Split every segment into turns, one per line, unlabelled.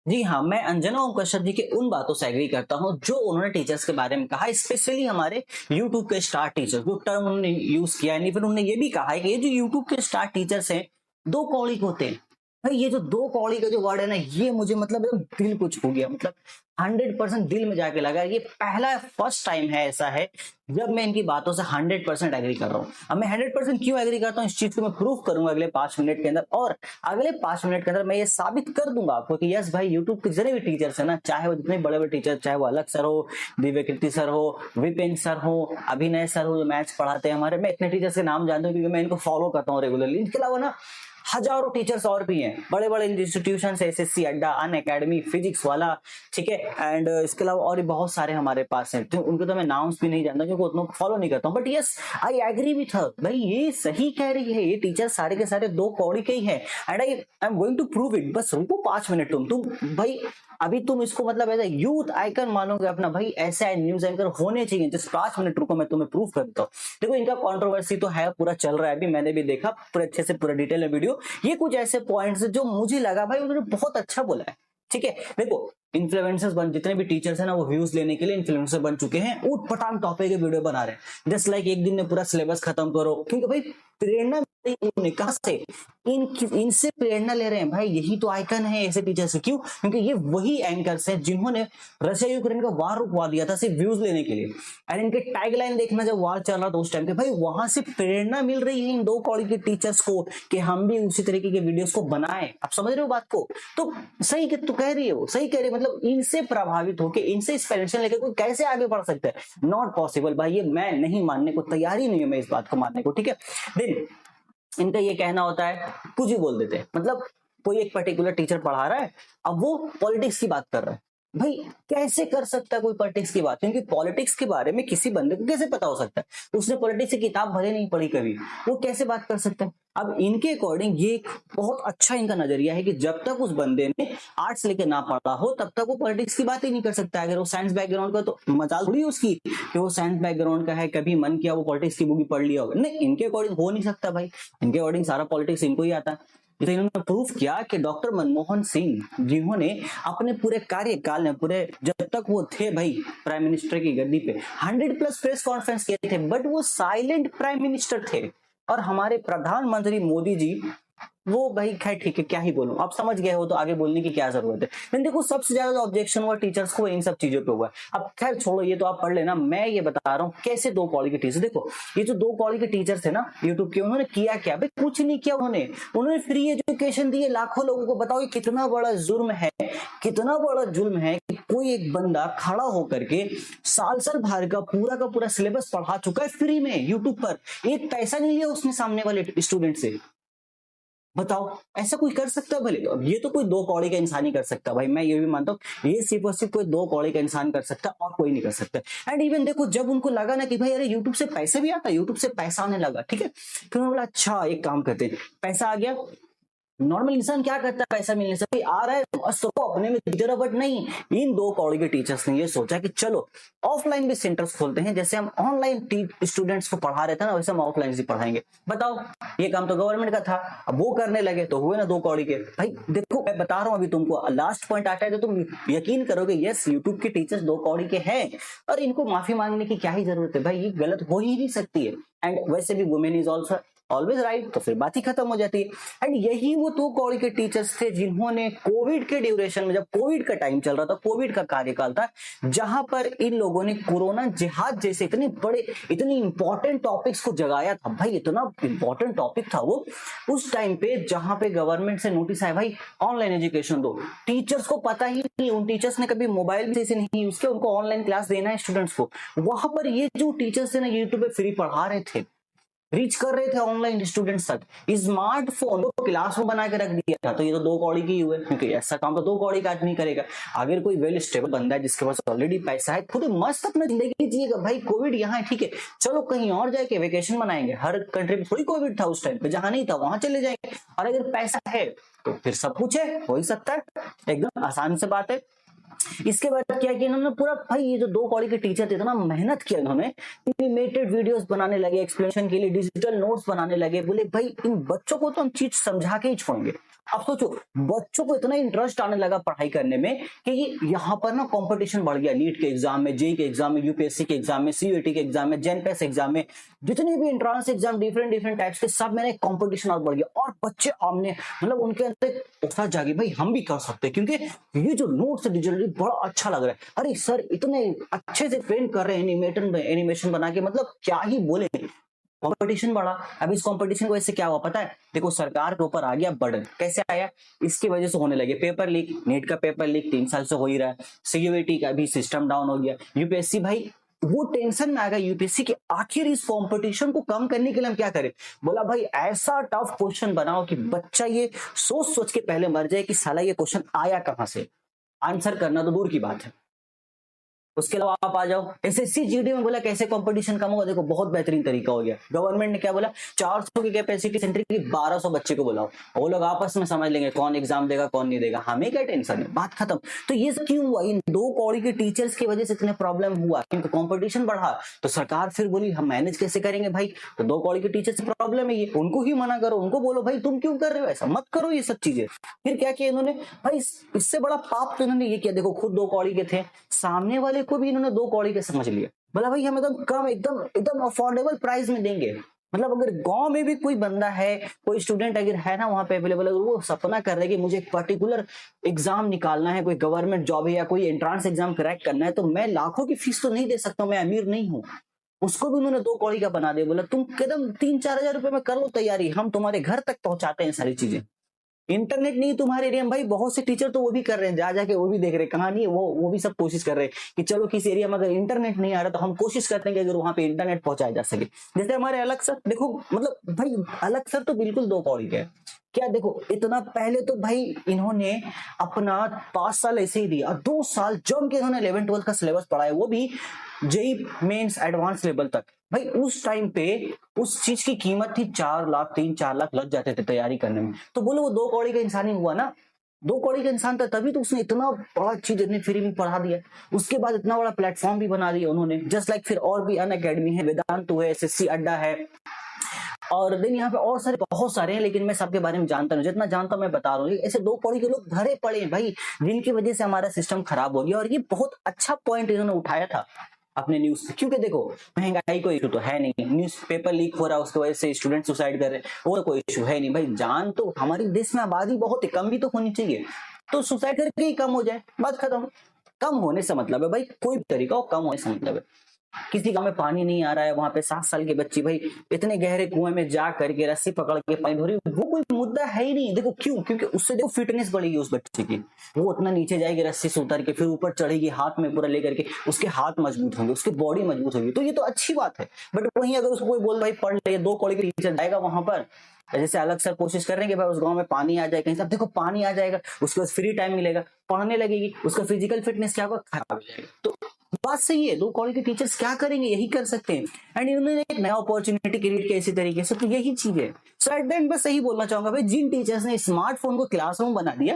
जी हाँ, मैं अंजना ओम कश्यप जी की उन बातों से एग्री करता हूँ जो उन्होंने टीचर्स के बारे में कहा, स्पेशली हमारे यूट्यूब के स्टार टीचर, जो टर्म उन्होंने यूज किया है। इवन उन्होंने ये भी कहा है कि ये जो यूट्यूब के स्टार टीचर्स हैं, दो कॉलीग होते हैं। भाई ये जो दो कौड़ी का जो वर्ड है ना, ये मुझे मतलब एकदम दिल को छू गया। मतलब 100% दिल में जाके लगा। ये पहला फर्स्ट टाइम है ऐसा है जब मैं इनकी बातों से 100% एग्री कर रहा हूँ। अब मैं 100% क्यों एग्री करता हूँ, इस चीज को मैं प्रूफ करूंगा अगले 5 मिनट के अंदर। और अगले 5 मिनट के अंदर मैं ये साबित कर दूंगा आपको कि यस भाई, यूट्यूब के जितने भी टीचर्स है ना, चाहे वो जितने बड़े बड़े टीचर, चाहे वो अलग सर हो, दिव्यकीर्ति सर हो, विपिन सर हो, अभिनय सर हो, जो मैथ्स पढ़ाते हैं हमारे, मैं इतने टीचर्स के नाम जानता हूँ क्योंकि मैं इनको फॉलो करता हूँ रेगुलरली। इसके अलावा ना हजारों टीचर्स और भी हैं, बड़े बड़े इंस्टीट्यूशन, एसएससी अड्डा, अन अकेडमी, फिजिक्स वाला, ठीक है। एंड इसके अलावा और भी बहुत सारे हमारे पास हैं, तो उनको तो मैं नाउंस भी नहीं जानता क्योंकि उतना फॉलो नहीं करता हूँ। But yes, I agree with her. भाई ये सही कह रही है, ये टीचर सारे के सारे दो कौड़ी के ही है। And I am going to prove it. बस रुको 5 मिनट। तुम भाई अभी तुम इसको मतलब ऐसा यूथ आइकन मानोगे अपना, भाई ऐसा न्यूज एंकर होने चाहिए। जस्ट 5 मिनट रुको, मैं तुम्हें प्रूफ करता हूँ। देखो इनका कंट्रोवर्सी तो है, पूरा चल रहा है, अभी मैंने भी देखा पूरे अच्छे से, पूरा डिटेल में वीडियो। ये कुछ ऐसे पॉइंट्स जो मुझे लगा भाई उन्होंने बहुत अच्छा बोला है, ठीक है। देखो इन्फ्लुएंसर्स बन, जितने भी टीचर्स हैं ना, वो व्यूज लेने के लिए इन्फ्लुएंसर बन चुके हैं, ऊट पटांग टॉपिक के वीडियो बना रहे हैं। जस्ट लाइक एक दिन में पूरा सिलेबस खत्म करो, क्योंकि भाई प्रेरणा मिल रही है उन्हें। कहां से? इनसे प्रेरणा ले रहे हैं भाई। यही तो आइकन है ऐसे टीचर से। क्यों? क्योंकि ये वही एंकर्स हैं जिन्होंने रशिया यूक्रेन का वार रुकवा दिया था सिर्फ व्यूज लेने के लिए। एंड इनके टैगलाइन देखना, जब वार चल रहा था उस टाइम पे, भाई वहां से प्रेरणा मिल रही है इन दो कौड़ी के टीचर्स को कि हम भी उसी तरीके के वीडियोस को बनाएं। आप समझ रहे हो बात को? तो सही कि तू कह रही है, वो सही कह रही है। मतलब इनसे प्रभावित होकर, इनसे इंस्पिरेशन लेकर कोई कैसे आगे बढ़ सकता है? नॉट पॉसिबल भाई। ये मैं नहीं मानने को तैयार ही नहीं हूं, मैं इस बात को मानने को, ठीक है। देन इनका ये कहना होता है, कुछ ही बोल देते हैं। मतलब कोई एक पर्टिकुलर टीचर पढ़ा रहा है, अब वो पॉलिटिक्स की बात कर रहा है। भाई कैसे कर सकता है कोई पॉलिटिक्स की बात? क्योंकि पॉलिटिक्स के बारे में किसी बंदे को कैसे पता हो सकता है? उसने पॉलिटिक्स की किताब भले नहीं पढ़ी कभी, वो कैसे बात कर सकता है? अब इनके अकॉर्डिंग ये एक बहुत अच्छा इनका नजरिया है कि जब तक उस बंदे ने आर्ट्स लेके ना पढ़ा हो तब तक वो पॉलिटिक्स की बात ही नहीं कर सकता। अगर वो साइंस बैकग्राउंड का, तो मजाल थोड़ी उसकी कि वो साइंस बैकग्राउंड का है, कभी मन किया वो पॉलिटिक्स की बुक भी पढ़ लिया होगा। नहीं, इनके अकॉर्डिंग हो नहीं सकता भाई। इनके अकॉर्डिंग सारा पॉलिटिक्स इनको ही आता है। तो इन्होंने प्रूफ किया कि डॉक्टर मनमोहन सिंह, जिन्होंने अपने पूरे कार्यकाल में, पूरे जब तक वो थे भाई प्राइम मिनिस्टर की गद्दी पे, 100+ प्रेस कॉन्फ्रेंस किए थे, बट वो साइलेंट प्राइम मिनिस्टर थे। और हमारे प्रधानमंत्री मोदी जी, वो भाई खैर ठीक है, क्या ही बोलूं, आप समझ गए हो तो आगे बोलने की क्या जरूरत है। लेकिन देखो सबसे ज्यादा ऑब्जेक्शन हुआ टीचर्स को इन सब चीजों पे हुआ। अब खैर छोड़ो, ये तो आप पढ़ लेना। मैं ये बता रहा हूँ कैसे दो कॉलेज के टीचर, देखो ये जो दो कॉलेज के टीचर्स थे ना यूट्यूब के, उन्होंने किया क्या भाई? कुछ नहीं किया। उन्होंने फ्री एजुकेशन दी है लाखों लोगों को। बताओ ये कितना बड़ा जुर्म है, कितना बड़ा जुल्म है कि कोई एक बंदा खड़ा होकर के साल साल भर का पूरा सिलेबस पढ़ा चुका है फ्री में यूट्यूब पर। एक पैसा नहीं लिया उसने सामने वाले स्टूडेंट से। बताओ ऐसा कोई कर सकता है? भले तो अब ये तो कोई दो कौड़ी का इंसान ही कर सकता है भाई, मैं ये भी मानता हूँ। ये सिर्फ और सिर्फ कोई दो कौड़ी का इंसान कर सकता है और कोई नहीं कर सकता। एंड इवन देखो, जब उनको लगा ना कि भाई अरे यूट्यूब से पैसे भी आता है, यूट्यूब से पैसा आने लगा, ठीक है, फिर उन्होंने बोला अच्छा एक काम करते हैं, पैसा आ गया। नॉर्मल इंसान क्या करता है पैसा मिलने से? भाई आ रहा है बस तो अपने में दे रहा। बट नहीं, इन दो कौड़ी के टीचर्स ने ये सोचा कि चलो ऑफलाइन भी सेंटर्स खोलते हैं। जैसे हम ऑनलाइन स्टूडेंट्स को पढ़ा रहे थे ना, वैसे हम ऑफलाइन भी पढ़ाएंगे। बताओ, ये काम तो गवर्नमेंट का था, अब वो करने लगे तो हुए ना दो कौड़ी के। भाई देखो मैं बता रहा हूं, अभी तुमको लास्ट पॉइंट आता है तो तुम यकीन करोगे, यस यूट्यूब के टीचर्स दो कौड़ी के हैं और इनको माफी मांगने की क्या ही जरूरत है? भाई ये गलत हो ही नहीं सकती है। एंड वैसे भी women is also always right, तो फिर बात ही खत्म हो जाती है। एंड यही वो दो कौड़ी के टीचर्स थे जिन्होंने कोविड के ड्यूरेशन में, जब कोविड का टाइम चल रहा था, कोविड का कार्यकाल था, जहां पर इन लोगों ने कोरोना जिहाद जैसे इतने बड़े, इतने इंपॉर्टेंट टॉपिक्स को जगाया था। भाई इतना इंपॉर्टेंट टॉपिक था वो उस टाइम पे, जहां पे गवर्नमेंट से नोटिस आया भाई ऑनलाइन एजुकेशन दो। टीचर्स को पता ही नहीं, उन टीचर्स ने कभी मोबाइल भी ऐसे नहीं यूज किया, उनको ऑनलाइन क्लास देना है स्टूडेंट्स को। वहां पर ये जो टीचर्स थे ना, यूट्यूब पे फ्री पढ़ा रहे थे, रीच कर रहे थे ऑनलाइन स्टूडेंट्स तक। स्मार्टफोन को क्लासरूम बना के रख दिया था। तो ये तो दो कौड़ी की हुए, क्योंकि ऐसा काम तो दो कौड़ी का आदमी करेगा। अगर कोई वेल स्टेबल बंदा है जिसके पास ऑलरेडी पैसा है, खुद मस्त अपना जिंदगी जिएगा। भाई कोविड यहाँ है, ठीक है, चलो कहीं और जाके वेकेशन मनाएंगे। हर कंट्री में थोड़ी कोविड था उस टाइम पे, जहां नहीं था वहां चले जाएंगे। और अगर पैसा है तो फिर सब कुछ है, हो ही सकता है, एकदम आसान से बात है। इसके बाद क्या किया इन्होंने, पूरा भाई ये जो दो कौड़ी के टीचर थे, इतना मेहनत किया इन्होंने, एनिमेटेड वीडियोस बनाने लगे, एक्सप्लेनेशन के लिए डिजिटल नोट्स बनाने लगे। बोले भाई इन बच्चों को तो हम चीज समझा के ही छोड़ेंगे। अब सोचो बच्चों को इतना इंटरेस्ट आने लगा पढ़ाई करने में कि यहाँ पर ना कंपटीशन बढ़ गया। नीट के एग्जाम में, जेई के एग्जाम में, यूपीएससी के एग्जाम में, सीयूईटी के एग्जाम में, जेनपेस एग्जाम में, जितने भी entrance exam different different types के, सब में कंपटीशन और बढ़ गया। और बच्चे आमने मतलब उनके अंदर एक उत्साह जागी, भाई हम भी कर सकते हैं, क्योंकि ये जो नोट्स है डिजिटली बड़ा अच्छा लग रहा है। अरे सर इतने अच्छे से ट्रेन कर रहे हैं एनिमेशन बना के, मतलब क्या ही बोले। कंपटीशन बढ़ा। अब इस कंपटीशन की वजह से क्या हुआ पता है? देखो सरकार के ऊपर आ गया बर्डन। कैसे आया? इसकी वजह से होने लगे पेपर लीक। नीट का पेपर लीक 3 साल से हो ही रहा है। सीयूईटी का भी सिस्टम डाउन हो गया। यूपीएससी भाई वो टेंशन में आ गया यूपीएससी के, आखिर इस कंपटीशन को कम करने के लिए हम क्या करें? बोला भाई ऐसा टफ क्वेश्चन बनाओ कि बच्चा ये सोच सोच के पहले मर जाए कि साला ये क्वेश्चन आया कहां से। आंसर करना तो दूर की बात है। उसके अलावा आप आ जाओ एसएससी जीडी में, बोला कैसे कंपटीशन कम होगा? देखो बहुत बेहतरीन तरीका हो गया। गवर्नमेंट ने क्या बोला? 400 की कैपेसिटी सेंटर की 1200 बच्चे को बुलाओ, वो लोग आपस में समझ लेंगे कौन एग्जाम देगा कौन नहीं देगा, हमें क्या टेंशन है, बात खत्म। तो ये सब क्यों हुआ? इन 2 कौड़ी के टीचर्स की वजह से इतने प्रॉब्लम हुआ, क्योंकि कंपटीशन बढ़ा। तो सरकार फिर बोली हम मैनेज कैसे करेंगे भाई? तो 2 कौड़ी के टीचर से प्रॉब्लम है, ये उनको ही मना करो, उनको बोलो भाई तुम क्यों कर रहे हो ऐसा, मत करो ये सब चीजें। फिर क्या किया इन्होंने भाई? इससे बड़ा पाप तो इन्होंने ये किया, देखो खुद 2 कौड़ी के थे, सामने वाले को भी इन्होंने 2 कौड़ी के समझ लिया। बोला भाई हम एकदम कम, एकदम एकदम अफोर्डेबल प्राइस में देंगे। मतलब अगर गांव में भी कोई बंदा है, कोई स्टूडेंट अगर है ना वहां पे अवेलेबल, अगर वो सपना कर रहा है कि मुझे एक पर्टिकुलर एग्जाम निकालना है, कोई गवर्नमेंट जॉब है या कोई एंट्रांस एग्जाम क्रैक करना है, तो मैं लाखों की फीस तो नहीं दे सकता, मैं अमीर नहीं हूँ। उसको भी उन्होंने 2 कौड़ी का बना दिया। बोला तुम कदम 3-4 हजार रुपए में कर लो तैयारी, हम तुम्हारे घर तक पहुंचाते हैं सारी चीजें। इंटरनेट नहीं तुम्हारे एरिया में भाई, बहुत से टीचर तो वो भी कर रहे हैं, जा जाके वो भी देख रहे हैं कहां नहीं, वो भी सब कोशिश कर रहे हैं कि चलो किस एरिया में अगर इंटरनेट नहीं आ रहा तो हम कोशिश करते हैं कि अगर वहां पे इंटरनेट पहुंचाया जा सके। जैसे हमारे अलग सर, देखो मतलब भाई अलग सर तो बिल्कुल 2 कौड़ी के हैं। क्या देखो इतना पहले तो भाई इन्होंने अपना 5 साल ऐसे ही दिया, 2 साल जम के इन्होंने 11-12 का सिलेबस पढ़ाया, वो भी जेई मेंस एडवांस लेवल तक। भाई उस टाइम पे उस चीज की कीमत थी 4 लाख, 3-4 लाख लग जाते थे तैयारी करने में। तो बोलो वो 2 कौड़ी का इंसान ही हुआ ना, 2 कौड़ी का इंसान था तभी तो उसने इतना बड़ा चीज इतनी फ्री में पढ़ा दिया। उसके बाद इतना बड़ा प्लेटफॉर्म भी बना दिया उन्होंने। जस्ट लाइक फिर और भी अन अकेडमी है, वेदांत है, एसएससी अड्डा है, और देन यहाँ पे और सारे बहुत सारे हैं, लेकिन मैं सबके बारे में जानता नहीं, जितना जानता हूं मैं बता रहा हूँ। ऐसे 2 कौड़ी के लोग भरे पड़े हैं भाई, जिनकी वजह से हमारा सिस्टम खराब हो गया। और ये बहुत अच्छा पॉइंट इन्होंने उठाया था अपने न्यूज से, क्योंकि देखो महंगाई कोई इशू तो है नहीं, न्यूज पेपर लीक हो रहा है उसकी वजह से स्टूडेंट सुसाइड कर रहे हैं, वो तो कोई इशू है नहीं भाई। जान तो हमारे देश में आबादी बहुत है, कम भी तो होनी चाहिए, तो सुसाइड करके ही कम हो जाए, बात खत्म। कम होने से मतलब है भाई, कोई भी तरीका हो, कम होने से मतलब है। किसी गांव में पानी नहीं आ रहा है, वहां पे 7 साल की बच्ची भाई इतने गहरे कुएं में जा करके रस्सी पकड़ के पानी धो रही, वो कोई मुद्दा है ही नहीं। देखो क्यों? क्योंकि उससे देखो फिटनेस बढ़ेगी उस बच्चे की, वो उतना नीचे जाएगी रस्सी से उतर के, फिर ऊपर चढ़ेगी हाथ में पूरा लेकर के, उसके हाथ मजबूत होंगे, उसकी बॉडी मजबूत होगी, तो ये तो अच्छी बात है। बट वहीं अगर उसको कोई बोल भाई पढ़ ले, 2 कौड़ी के टीचर जाएगा वहां पर, जैसे अलग सर कोशिश कर रहे हैं कि भाई उस गांव में पानी आ जाए कहीं से, देखो पानी आ जाएगा, उसके बाद फ्री टाइम मिलेगा, पढ़ने लगेगी, उसका फिजिकल फिटनेस क्या होगा? खराब हो जाएगा। तो बात सही है, 2 कौड़ी के टीचर्स क्या करेंगे? यही कर सकते हैं। एंड इन्होंने एक नया अपॉर्चुनिटी क्रिएट किया इसी तरीके से, तो यही चीज है। सो एट द एंड बस यही बोलना चाहूंगा भाई, जिन टीचर्स ने स्मार्टफोन को क्लासरूम बना दिया,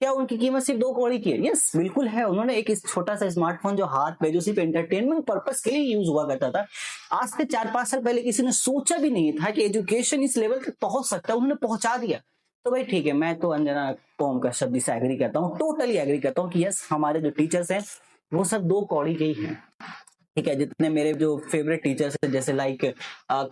क्या उनकी कीमत सिर्फ 2 कौड़ी की है? यस बिल्कुल है। उन्होंने एक इस छोटा सा स्मार्टफोन जो हाथ पे, जो सिर्फ एंटरटेनमेंट पर्पस के लिए यूज हुआ करता था, आज से 4-5 साल पहले किसी ने सोचा भी नहीं था कि एजुकेशन इस लेवल तक पहुंच सकता है, उन्होंने पहुंचा दिया। तो भाई ठीक है, मैं तो अंजना ओम का शब्द से एग्री करता हूँ, टोटली एग्री करता हूँ कि यस हमारे जो टीचर्स हैं वो सब 2 कौड़ी के ही हैं। ठीक है, जितने मेरे जो फेवरेट टीचर्स हैं जैसे लाइक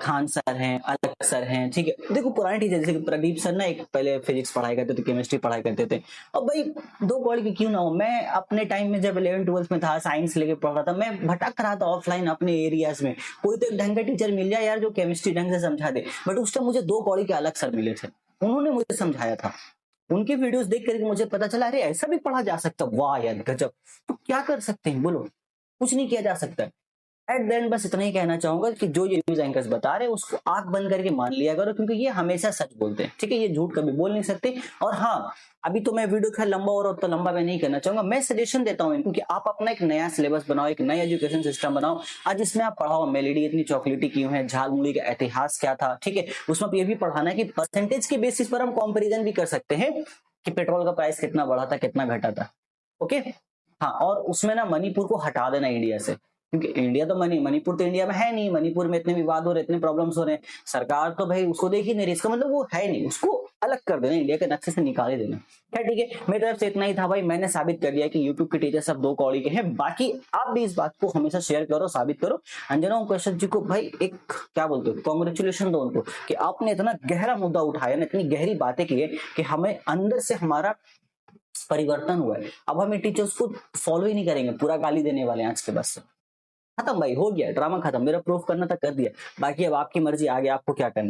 खान सर हैं, अलग सर हैं, ठीक है। देखो पुराने टीचर जैसे प्रदीप सर ना, एक पहले फिजिक्स पढ़ाई करते थे, केमिस्ट्री पढ़ाई करते थे, और भाई 2 कौड़ी की क्यों ना हो। मैं अपने टाइम में जब 11th-12th में था, साइंस लेके पढ़ रहा था, मैं भटक रहा था ऑफलाइन अपने एरियाज में, कोई तो एक ढंग का टीचर मिल जाए यार जो केमिस्ट्री ढंग से समझा दे। बट उस टाइम मुझे 2 कौड़ी के अलग सर मिले थे, उन्होंने मुझे समझाया था। उनके वीडियोस देख करके मुझे पता चला अरे ऐसा भी पढ़ा जा सकता, वाह यार गजब। तो क्या कर सकते हैं बोलो? कुछ नहीं किया जा सकता। एट द एंड बस इतना ही कहना चाहूंगा कि जो ये न्यूज एंकर्स बता रहे हैं उसको आंख बंद करके मान लिया करो, क्योंकि ये हमेशा सच बोलते हैं, ठीक है, ये झूठ कभी बोल नहीं सकते। और हाँ, अभी तो मैं वीडियो खैर लंबा और तो लंबा मैं नहीं करना चाहूंगा, मैं सजेशन देता हूँ इनको कि आप अपना एक नया सिलेबस बनाओ, एक नया एजुकेशन सिस्टम बनाओ। आज इसमें आप पढ़ाओ मेलेडी इतनी चॉकलेटी क्यों है, झाल मुड़ी का इतिहास क्या था, ठीक है। उसमें आप ये भी पढ़ाना है कि परसेंटेज के बेसिस पर हम कंपेरिजन भी कर सकते हैं कि पेट्रोल का प्राइस कितना बढ़ा था, कितना घटा था, ओके। हाँ, और उसमें ना मणिपुर को हटा देना इंडिया से, क्योंकि इंडिया तो मणिपुर तो इंडिया में है नहीं, मणिपुर में इतने विवाद हो रहे, इतने प्रॉब्लम्स हो रहे हैं, सरकार तो भाई उसको देख ही नहीं रही, इसका मतलब वो है नहीं, उसको अलग कर देना, इंडिया के नक्शे से निकाल ही देना। खैर ठीक है, मेरी तरफ से इतना ही था भाई, मैंने साबित कर दिया कि यूट्यूब के टीचर सब दो कौड़ी के हैं। बाकी आप भी इस बात को हमेशा शेयर करो, साबित करो। अंजना क्वेश्चन जी को भाई एक क्या बोलते हो, कॉन्ग्रेचुलेशन दो उनको कि आपने इतना गहरा मुद्दा उठाया ना, इतनी गहरी बातें की है कि हमें अंदर से हमारा परिवर्तन हुआ है। अब हम टीचर्स को फॉलो ही नहीं करेंगे, पूरा गाली देने वाले हैं आज के बस। खत्म भाई, हो गया ड्रामा खत्म, मेरा प्रूफ करना था कर दिया, बाकी अब आपकी मर्जी, आगे आपको क्या करना।